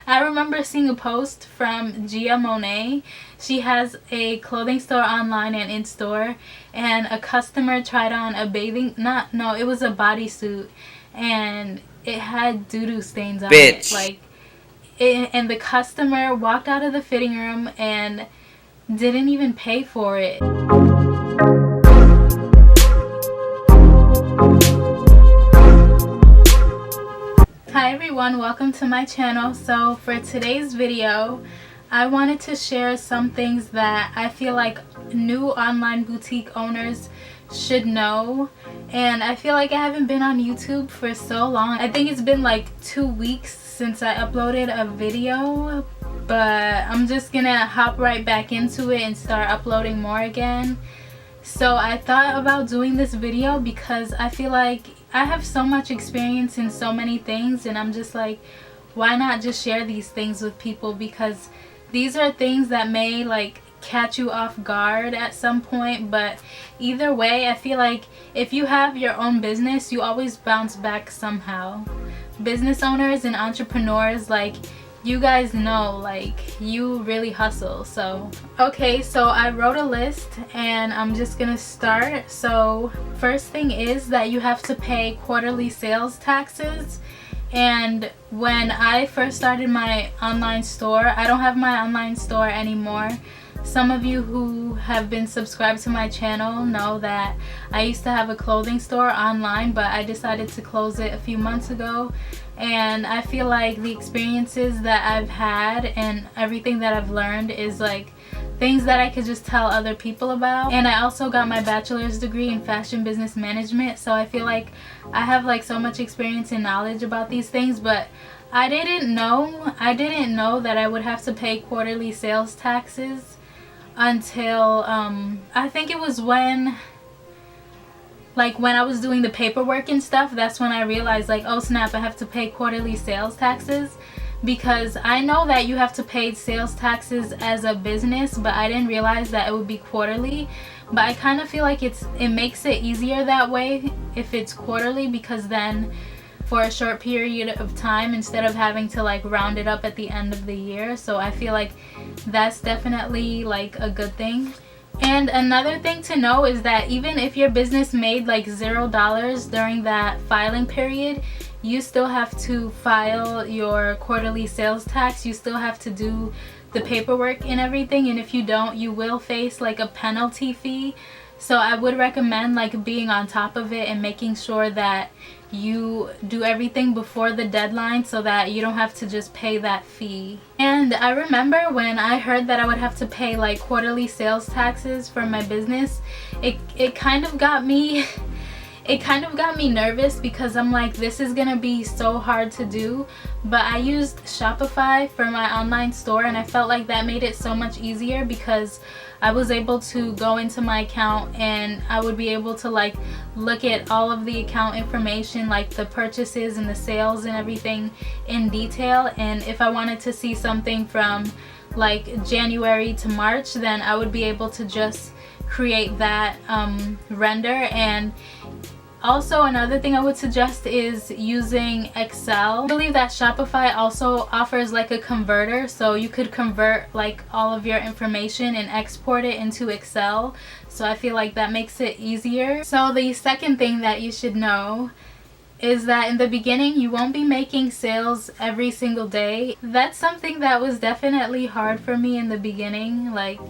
I remember seeing a post from Gia Monet. She has a clothing store online and in store, and a customer tried on a it was a bodysuit, and it had doo-doo stains on it. And the customer walked out of the fitting room and didn't even pay for it. Hi everyone, welcome to my channel. So for today's video, I wanted to share some things that I feel like new online boutique owners should know. And I feel like I haven't been on YouTube for so long. I think it's been like 2 weeks since I uploaded a video, but I'm just gonna hop right back into it and start uploading more again. So I thought about doing this video because I feel like I have so much experience in so many things, and I'm just like, why not just share these things with people, because these are things that may like catch you off guard at some point. But either way, I feel like if you have your own business, you always bounce back somehow. Business owners and entrepreneurs, like, you guys know, like, you really hustle. So okay, so I wrote a list and I'm just gonna start. So first thing is that you have to pay quarterly sales taxes. And when I first started my online store, I don't have my online store anymore. Some of you who have been subscribed to my channel know that I used to have a clothing store online, but I decided to close it a few months ago. And I feel like the experiences that I've had and everything that I've learned is like things that I could just tell other people about. And I also got my bachelor's degree in fashion business management, so I feel like I have like so much experience and knowledge about these things. But I didn't know that I would have to pay quarterly sales taxes until I think it was when I was doing the paperwork and stuff. That's when I realized, like, oh snap, I have to pay quarterly sales taxes. Because I know that you have to pay sales taxes as a business, but I didn't realize that it would be quarterly. But I kind of feel like it makes it easier that way if it's quarterly, because then for a short period of time, instead of having to like round it up at the end of the year. So I feel like that's definitely like a good thing. And another thing to know is that even if your business made like $0 during that filing period, you still have to file your quarterly sales tax. You still have to do the paperwork and everything, and if you don't, you will face like a penalty fee. So I would recommend like being on top of it and making sure that you do everything before the deadline so that you don't have to just pay that fee. And I remember when I heard that I would have to pay like quarterly sales taxes for my business, it kind of got me nervous, because I'm like, this is gonna be so hard to do. But I used Shopify for my online store, and I felt like that made it so much easier, because I was able to go into my account and I would be able to like look at all of the account information, like the purchases and the sales and everything in detail. And if I wanted to see something from like January to March, then I would be able to just create that render. And also, another thing I would suggest is using Excel. I believe that Shopify also offers like a converter, so you could convert like all of your information and export it into Excel. So I feel like that makes it easier. So the second thing that you should know is that in the beginning, you won't be making sales every single day. That's something that was definitely hard for me in the beginning. Like,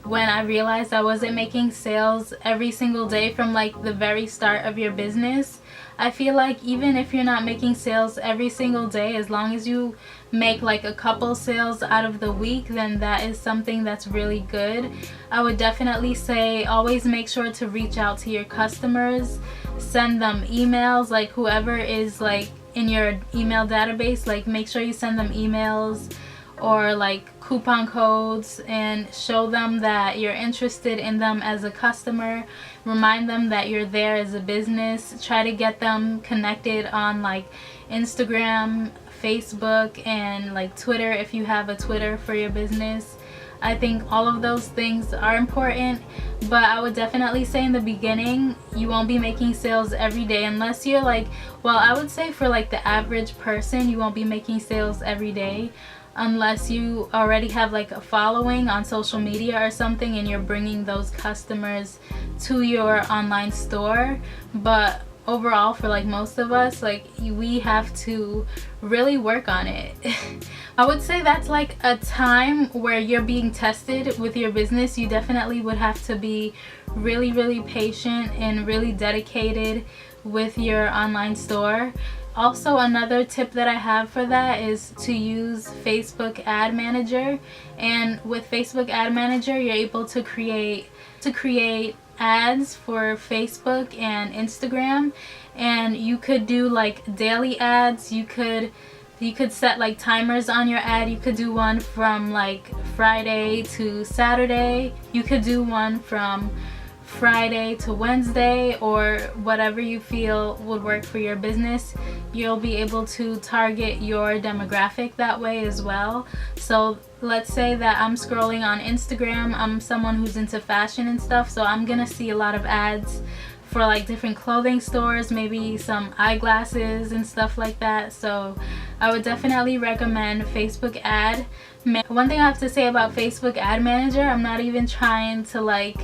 when I realized I wasn't making sales every single day from like the very start of your business. I feel like even if you're not making sales every single day, as long as you make like a couple sales out of the week, then that is something that's really good. I would definitely say always make sure to reach out to your customers, send them emails, like whoever is like in your email database, like make sure you send them emails or like coupon codes, and show them that you're interested in them as a customer. Remind them that you're there as a business. Try to get them connected on like Instagram, Facebook, and like Twitter if you have a Twitter for your business. I think all of those things are important, but I would definitely say in the beginning you won't be making sales every day unless you're like, well, I would say for like the average person you won't be making sales every day unless you already have like a following on social media or something and you're bringing those customers to your online store. But overall, for like most of us, like we have to really work on it. I would say that's like a time where you're being tested with your business. You definitely would have to be really patient and really dedicated with your online store. Also, another tip that I have for that is to use Facebook Ad Manager. And with Facebook Ad Manager, you're able to create ads for Facebook and Instagram, and you could do like daily ads. You could set like timers on your ad. You could do one from like Friday to Saturday. You could do one from Friday to Wednesday, or whatever you feel would work for your business. You'll be able to target your demographic that way as well. So let's say that I'm scrolling on Instagram. I'm someone who's into fashion and stuff, so I'm gonna see a lot of ads for like different clothing stores, maybe some eyeglasses and stuff like that. So I would definitely recommend Facebook Ad. One thing I have to say about Facebook Ad Manager, I'm not even trying to like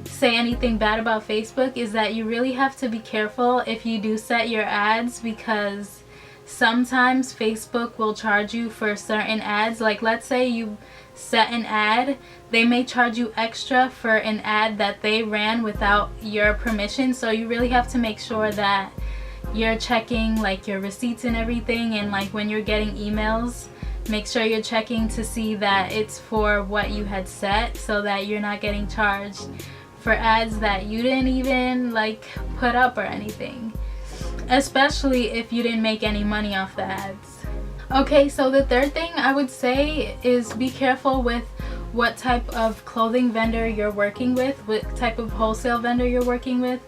say anything bad about Facebook, is that you really have to be careful if you do set your ads, because sometimes Facebook will charge you for certain ads. Like let's say you set an ad, they may charge you extra for an ad that they ran without your permission. So you really have to make sure that you're checking like your receipts and everything, and like when you're getting emails, make sure you're checking to see that it's for what you had set, so that you're not getting charged for ads that you didn't even like put up or anything, especially if you didn't make any money off the ads. Okay, so the third thing I would say is be careful with what type of clothing vendor you're working with, what type of wholesale vendor you're working with.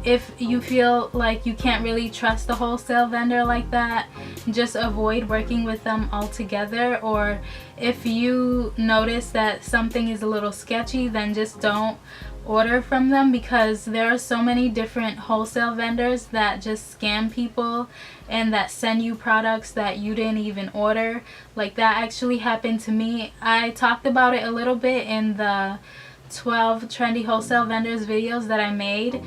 If you feel like you can't really trust the wholesale vendor like that, just avoid working with them altogether. Or if you notice that something is a little sketchy, then just don't order from them, because there are so many different wholesale vendors that just scam people and that send you products that you didn't even order. Like that actually happened to me. I talked about it a little bit in the 12 trendy wholesale vendors videos that I made.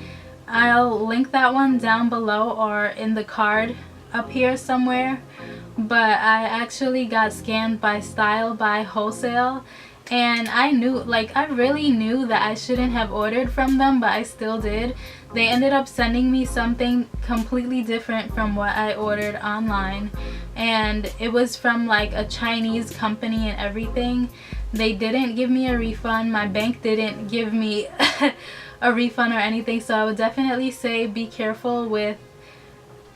I'll link that one down below or in the card up here somewhere. But I actually got scammed by Style by Wholesale, and I really knew that I shouldn't have ordered from them, but I still did. They ended up sending me something completely different from what I ordered online, and it was from like a Chinese company and everything. They didn't give me a refund. My bank didn't give me a refund or anything. So I would definitely say be careful with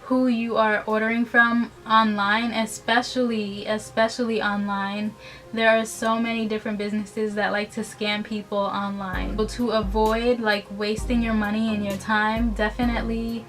who you are ordering from online, especially online. There are so many different businesses that like to scam people online. So to avoid like wasting your money and your time, definitely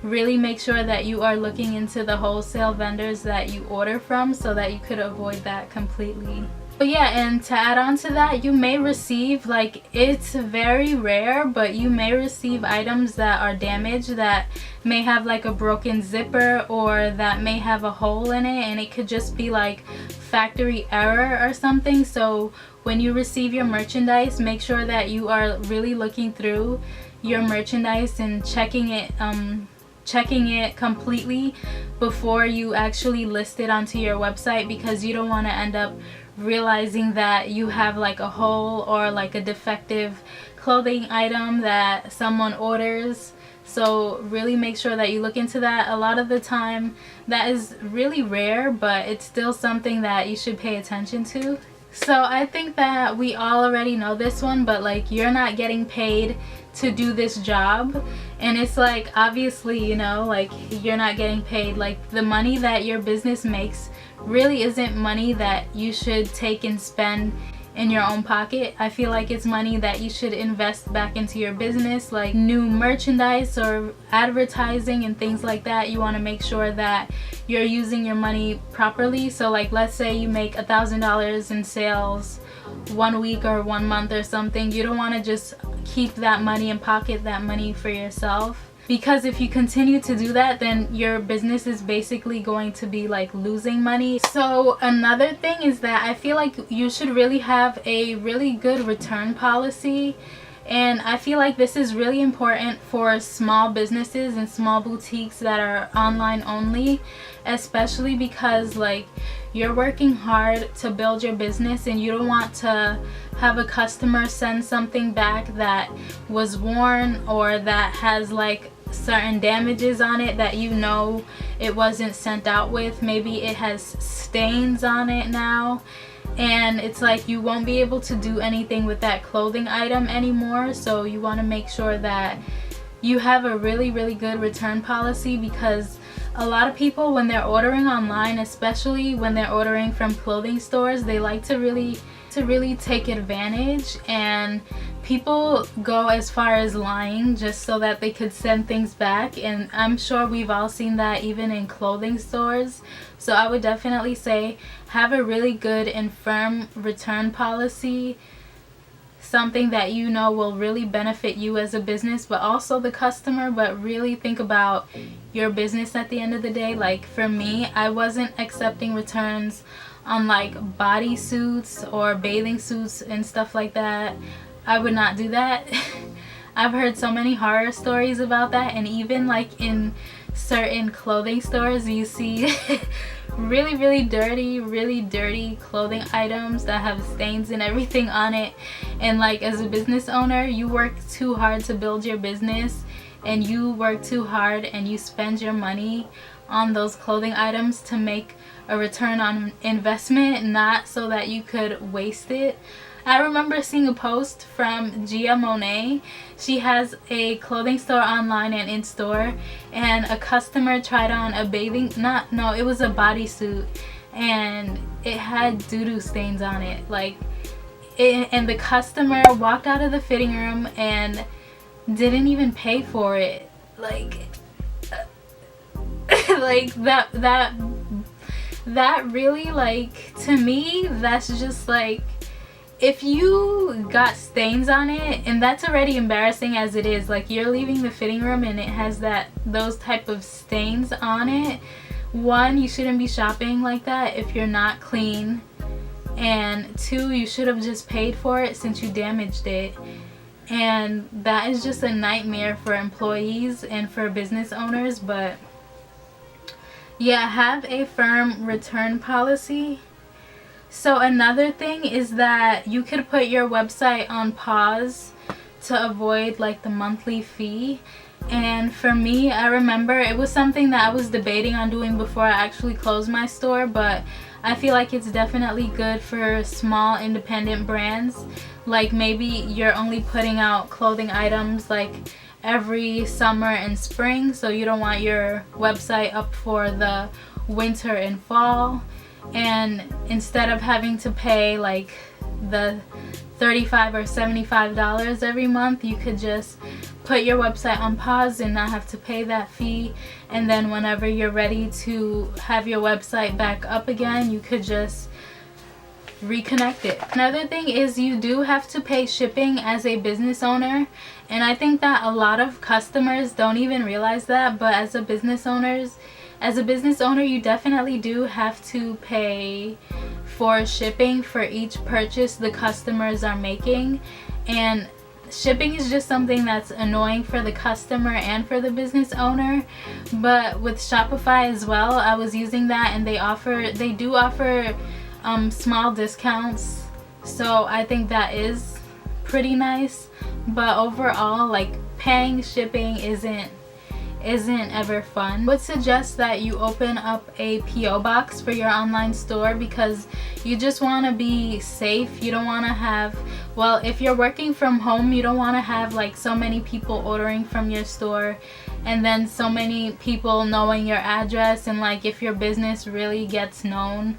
really make sure that you are looking into the wholesale vendors that you order from, so that you could avoid that completely. But yeah, and to add on to that, you may receive, like, it's very rare, but you may receive items that are damaged, that may have like a broken zipper, or that may have a hole in it, and it could just be like factory error or something. So when you receive your merchandise, make sure that you are really looking through your merchandise and checking it completely before you actually list it onto your website, because you don't want to end up realizing that you have like a hole or like a defective clothing item that someone orders. So really make sure that you look into that. A lot of the time that is really rare, but it's still something that you should pay attention to. So I think that we all already know this one, but like, you're not getting paid to do this job, and it's like, obviously, you know, like, you're not getting paid. Like, the money that your business makes really isn't money that you should take and spend in your own pocket. I feel like it's money that you should invest back into your business, like new merchandise or advertising and things like that. You want to make sure that you're using your money properly. So like, let's say you make $1,000 in sales 1 week or 1 month or something. You don't want to just keep that money and pocket that money for yourself, because if you continue to do that, then your business is basically going to be like losing money. So another thing is that I feel like you should really have a really good return policy, and I feel like this is really important for small businesses and small boutiques that are online only, especially because like you're working hard to build your business and you don't want to have a customer send something back that was worn or that has like certain damages on it that you know it wasn't sent out with. Maybe it has stains on it now, and it's like you won't be able to do anything with that clothing item anymore. So you want to make sure that you have a really good return policy, because a lot of people, when they're ordering online, especially when they're ordering from clothing stores, they like to really take advantage, and people go as far as lying just so that they could send things back. And I'm sure we've all seen that even in clothing stores. So I would definitely say have a really good and firm return policy, something that you know will really benefit you as a business but also the customer. But really think about your business at the end of the day. Like for me, I wasn't accepting returns on like bodysuits or bathing suits and stuff like that. I would not do that. I've heard so many horror stories about that, and even like in certain clothing stores you see really dirty clothing items that have stains and everything on it. And like as a business owner, you work too hard to build your business, and you work too hard and you spend your money on those clothing items to make a return on investment, not so that you could waste it. I remember seeing a post from Gia Monet. She has a clothing store online and in store, and a customer tried on a it was a bodysuit, and it had doo-doo stains on it. And the customer walked out of the fitting room and didn't even pay for it. Like that really, like, to me, that's just like, if you got stains on it, and that's already embarrassing as it is, like you're leaving the fitting room and it has those type of stains on it. One, you shouldn't be shopping like that if you're not clean, and two, you should have just paid for it since you damaged it. And that is just a nightmare for employees and for business owners. But yeah, have a firm return policy. So another thing is that you could put your website on pause to avoid like the monthly fee. And for me, I remember it was something that I was debating on doing before I actually closed my store, but I feel like it's definitely good for small independent brands. Like maybe you're only putting out clothing items like every summer and spring, so you don't want your website up for the winter and fall. And instead of having to pay like the $35 or $75 every month, you could just put your website on pause and not have to pay that fee. And then whenever you're ready to have your website back up again, you could just reconnect it. Another thing is you do have to pay shipping as a business owner, and I think that a lot of customers don't even realize that. But as a business owner, you definitely do have to pay for shipping for each purchase the customers are making. And shipping is just something that's annoying for the customer and for the business owner. But with Shopify as well, I was using that, and they do offer small discounts, so I think that is pretty nice. But overall, like, paying shipping isn't ever fun. I would suggest that you open up a PO box for your online store, because you just want to be safe. You don't want to have, well, if you're working from home, you don't want to have like so many people ordering from your store, and then so many people knowing your address. And like if your business really gets known,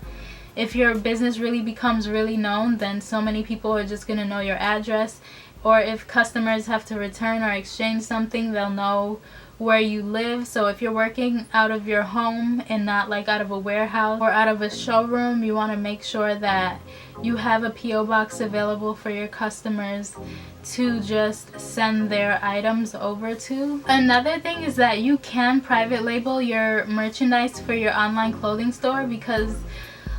if your business really becomes really known, then so many people are just going to know your address. Or if customers have to return or exchange something, they'll know where you live. So if you're working out of your home and not like out of a warehouse or out of a showroom, you want to make sure that you have a P.O. box available for your customers to just send their items over to. Another thing is that you can private label your merchandise for your online clothing store, because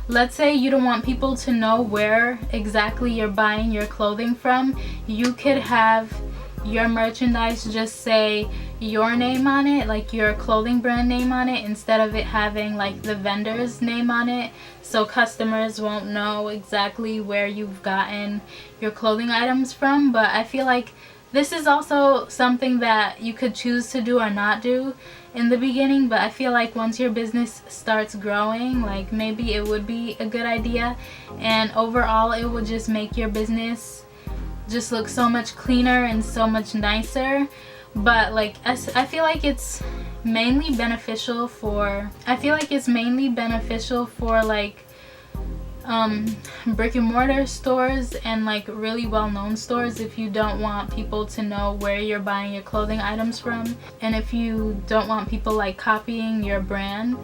let's say you don't want people to know where exactly you're buying your clothing from. You could have your merchandise just say your name on it, like your clothing brand name on it, instead of it having like the vendor's name on it, so customers won't know exactly where you've gotten your clothing items from. But I feel like this is also something that you could choose to do or not do in the beginning, but I feel like once your business starts growing, like maybe it would be a good idea, and overall it would just make your business just look so much cleaner and so much nicer. But like I feel like it's mainly beneficial for like brick and mortar stores and like really well-known stores, if you don't want people to know where you're buying your clothing items from, and if you don't want people like copying your brand.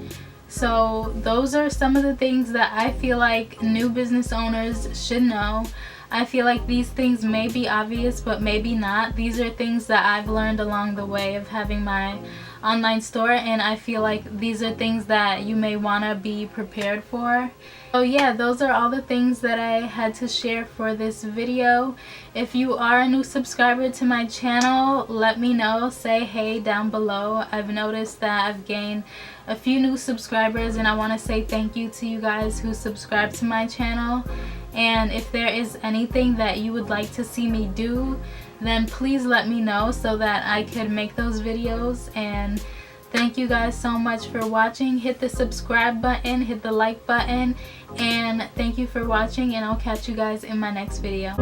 So those are some of the things that I feel like new business owners should know. I feel like these things may be obvious, but maybe not. These are things that I've learned along the way of having my online store, and I feel like these are things that you may want to be prepared for. So yeah, those are all the things that I had to share for this video. If you are a new subscriber to my channel, let me know. Say hey down below. I've noticed that I've gained a few new subscribers, and I want to say thank you to you guys who subscribe to my channel. And if there is anything that you would like to see me do, then please let me know so that I could make those videos. And thank you guys so much for watching. Hit the subscribe button, hit the like button, and thank you for watching, and I'll catch you guys in my next video.